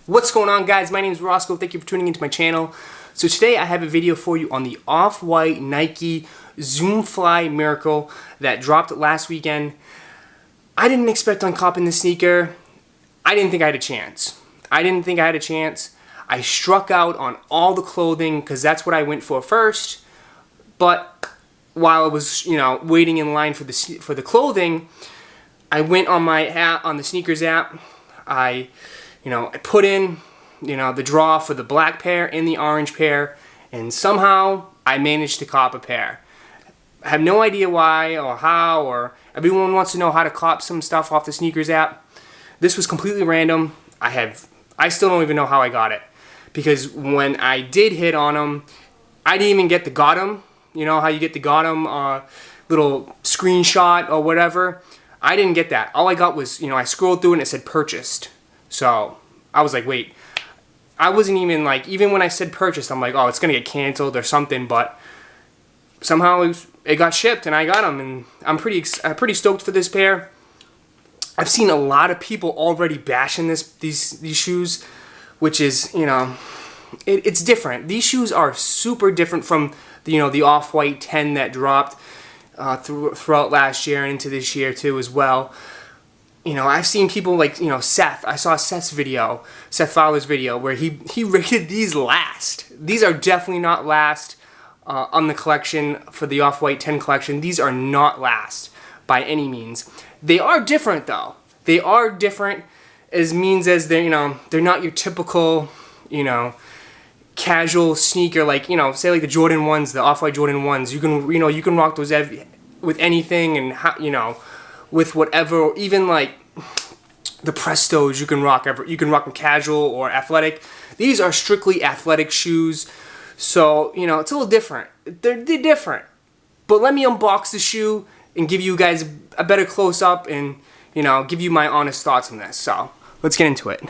What's going on, guys? My name is Roscoe. Thank you for tuning into my channel. So today I have a video for you on the off-white Nike Zoom Fly Miracle that dropped last weekend. I didn't expect on copping this sneaker. I didn't think I had a chance. I struck out on all the clothing because that's what I went for first. But while I was, waiting in line for the clothing, I went on my app, on the sneakers app. I put in, the draw for the black pair and the orange pair, and somehow I managed to cop a pair. I have no idea why or how, or everyone wants to know how to cop some stuff off the sneakers app. This was completely random. I still don't even know how I got it, because when I did hit on them, I didn't even get the got 'em. You know how you get the got 'em little screenshot or whatever? I didn't get that. All I got was, I scrolled through and it said purchased. So I was like, wait. I wasn't even even when I said purchased, I'm like, oh, it's gonna get canceled or something. But somehow it got shipped and I got them, and I'm pretty stoked for this pair. I've seen a lot of people already bashing these shoes, which is, it's different. These shoes are super different from the off-white 10 that dropped throughout last year and into this year too as well. I've seen people like, Seth. I saw Seth Fowler's video where he rated these last. These are definitely not last on the collection for the off-white 10 collection. These are not last by any means. They are different though. They are different as means as they're not your typical casual sneaker, say like the Jordan 1s, the off-white Jordan 1s. You can rock those with anything, and with whatever, even like the Prestos, you can rock them casual or athletic. These are strictly athletic shoes, so it's a little different. They're different. But let me unbox the shoe and give you guys a better close-up and give you my honest thoughts on this. So let's get into it.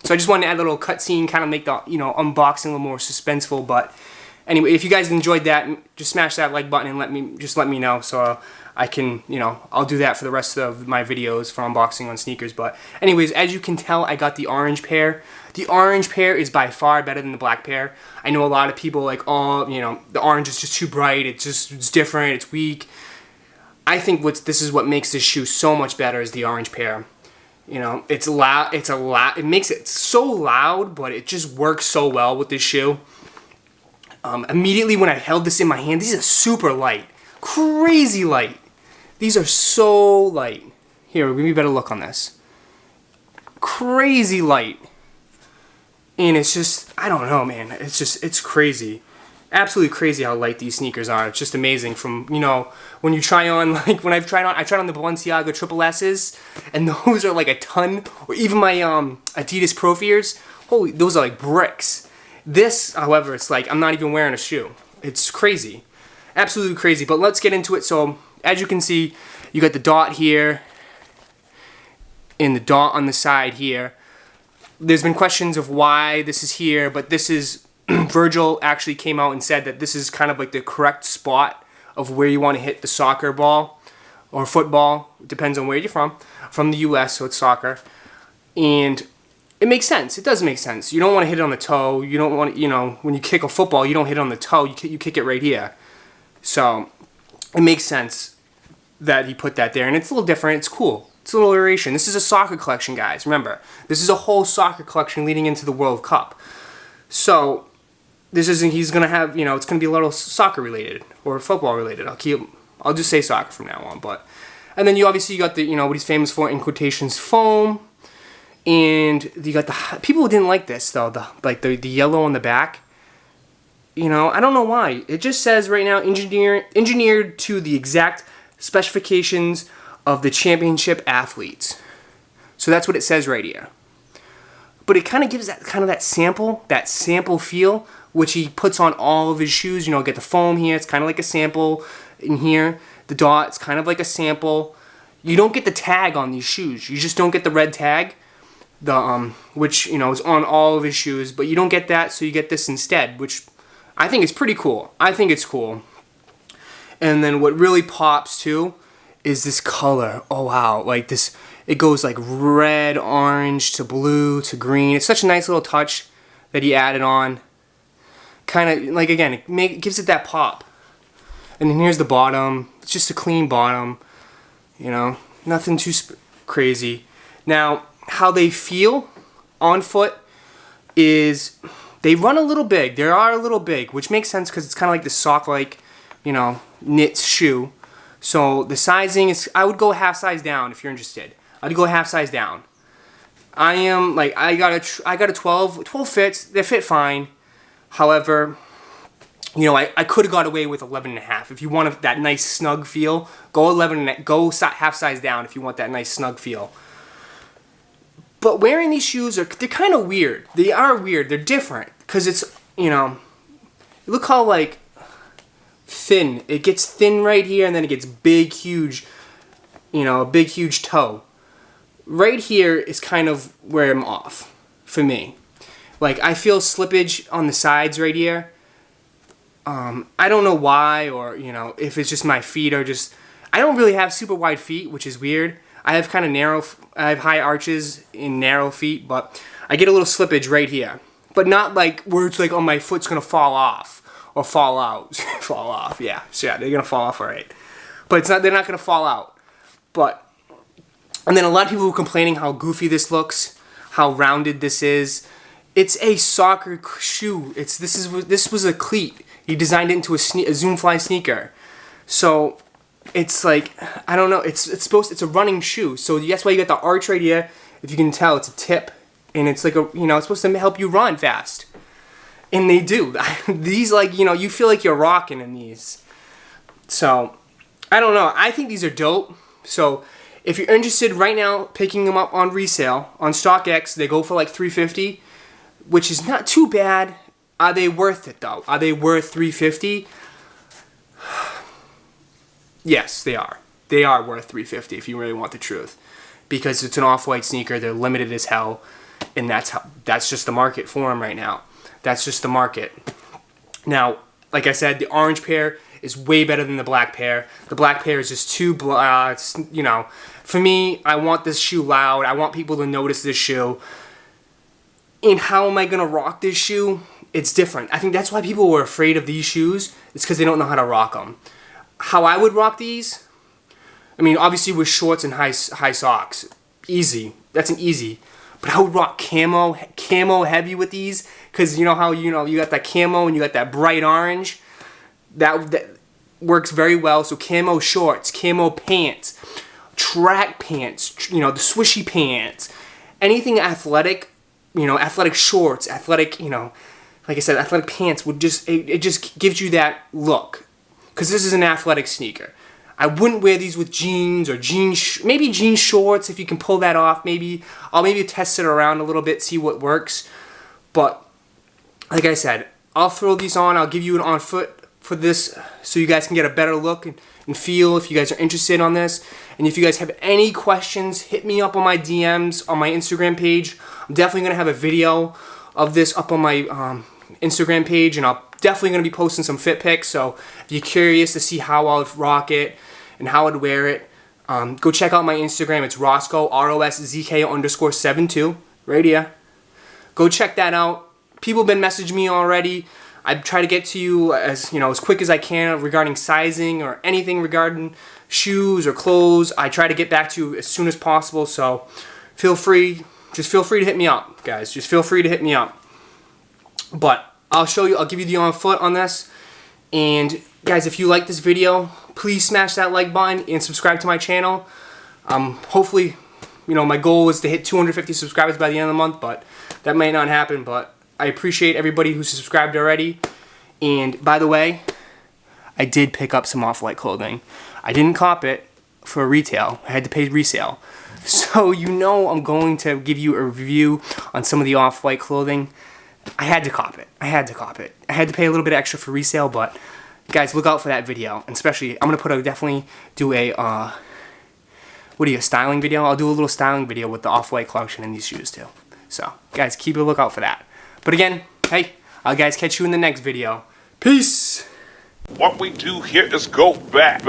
So I just wanted to add a little cutscene, kind of make the unboxing a little more suspenseful. But anyway, if you guys enjoyed that, just smash that like button and let me know, so I can I'll do that for the rest of my videos for unboxing on sneakers. But anyways, as you can tell, I got the orange pair. The orange pair is by far better than the black pair. I know a lot of people like, oh, the orange is just too bright. It's different. It's weak. I think this is what makes this shoe so much better is the orange pair. It's loud. It makes it so loud, but it just works so well with this shoe. Immediately when I held this in my hand, these are super light, crazy light. These are so light. Here, give me a better look on this. Crazy light, and it's just, I don't know, man. It's crazy. Absolutely crazy how light these sneakers are. It's just amazing. From when you try on, when I tried on the Balenciaga Triple S's, and those are like a ton. Or even my Adidas Pro Fears, holy, those are like bricks. This, however, it's like I'm not even wearing a shoe. It's crazy, absolutely crazy. But let's get into it. So as you can see, you got the dot here, and the dot on the side here. there's been questions of why this is here, but this is, Virgil actually came out and said that this is kind of like the correct spot of where you want to hit the soccer ball or football. It depends on where you're from the US, so it's soccer. And it makes sense. It does make sense. You don't want to hit it on the toe. You don't want to, you know, when you kick a football, you don't hit it on the toe. You kick it right here. So it makes sense that he put that there. And it's a little different. It's cool. It's a little iteration. This is a soccer collection, guys. Remember, this is a whole soccer collection leading into the World Cup. So this isn't, he's going to have, you know, it's going to be a little soccer related or football related. I'll just say soccer from now on. And then you got the, you know, what he's famous for, in quotations, foam. And you got the, people didn't like this though, the yellow on the back. You know, I don't know why. It just says right now, engineered to the exact specifications of the championship athletes. So that's what it says right here. But it kind of gives that sample feel, which he puts on all of his shoes. You know, get the foam here. It's kind of like a sample in here. The dot, it's kind of like a sample. You don't get the tag on these shoes. You just don't get the red tag, which, you know, is on all of his shoes. But you don't get that, so you get this instead, which I think is pretty cool. I think it's cool. And then what really pops too is this color. Oh wow, like this, it goes like red, orange to blue to green. It's such a nice little touch that he added on. Kind of like, again, it gives it that pop. And then here's the bottom. It's just a clean bottom, you know, nothing too crazy. Now, how they feel on foot is they run a little big. They are a little big, which makes sense because it's kind of like the sock-like, you know, knit shoe. So the sizing is, I would go half size down if you're interested. I'd go half size down. I am, like, I got a 12. 12 fits. They fit fine. However, you know, I could have got away with 11.5. If you want that nice snug feel, go 11. Go half size down if you want that nice snug feel. But wearing these shoes, they're kind of weird. They are weird. They're different because it's, you know, look how like thin. It gets thin right here and then it gets big, huge, you know, a big, huge toe. Right here is kind of where I'm off for me. Like, I feel slippage on the sides right here. I don't know why, or, you know, if it's just my feet or just, I don't really have super wide feet, which is weird. I have kind of narrow, I have high arches in narrow feet, but I get a little slippage right here. But not like where it's like, oh, my foot's going to fall off or fall out. Fall off, yeah. So yeah, they're going to fall off, all right. But it's not, they're not going to fall out. But, and then a lot of people were complaining how goofy this looks, how rounded this is. It's a soccer shoe. This was a cleat. He designed it into a Zoomfly sneaker. So it's like, I don't know, it's a running shoe. So that's why you got the arch right here. If you can tell, it's a tip. And it's like you know, it's supposed to help you run fast. And they do. These, like, you know, you feel like you're rocking in these. So, I don't know. I think these are dope. So, if you're interested right now picking them up on resale, on StockX, they go for like $350, which is not too bad. Are they worth it though? Are they worth $350? Yes, they are. They are worth $350 if you really want the truth. Because it's an off-white sneaker, they're limited as hell, and that's just the market for them right now. That's just the market. Now, like I said, the orange pair is way better than the black pair. The black pair is just too, you know, for me, I want this shoe loud. I want people to notice this shoe. And how am I going to rock this shoe? It's different. I think that's why people were afraid of these shoes. It's because they don't know how to rock them. How I would rock these, I mean, obviously with shorts and high socks. Easy. That's an easy. But I would rock camo heavy with these. Because you know how, you know, you got that camo and you got that bright orange. That works very well. So camo shorts, camo pants, track pants, you know, the swishy pants. Anything athletic, you know, athletic shorts, athletic, you know, like I said, athletic pants would just, it just gives you that look. Because this is an athletic sneaker. I wouldn't wear these with jeans or maybe jean shorts if you can pull that off. I'll maybe test it around a little bit, see what works. But like I said, I'll throw these on. I'll give you an on foot for this so you guys can get a better look and feel if you guys are interested on this. And if you guys have any questions, hit me up on my DMs on my Instagram page. I'm definitely going to have a video of this up on my Instagram page, and I'm definitely going to be posting some fit pics. So if you're curious to see how I'd rock it and how I'd wear it, go check out my Instagram. It's Roscoe, ROSZK_72, right here. Go check that out. People have been messaging me already. I try to get to you as quick as I can regarding sizing or anything regarding shoes or clothes. I try to get back to you as soon as possible. So feel free to hit me up, guys. Just feel free to hit me up. But I'll give you the on foot on this. And guys, if you like this video, please smash that like button and subscribe to my channel. Hopefully, my goal is to hit 250 subscribers by the end of the month, but that might not happen. But I appreciate everybody who's subscribed already. And by the way, I did pick up some Off-White clothing. I didn't cop it for retail. I had to pay resale. So I'm going to give you a review on some of the Off-White clothing. I had to cop it. I had to pay a little bit extra for resale, but guys, look out for that video. And especially, I'm gonna definitely do a styling video. I'll do a little styling video with the Off-White collection and these shoes too. So guys, keep a lookout for that. But again, hey, I'll guys catch you in the next video. Peace. What we do here is go back.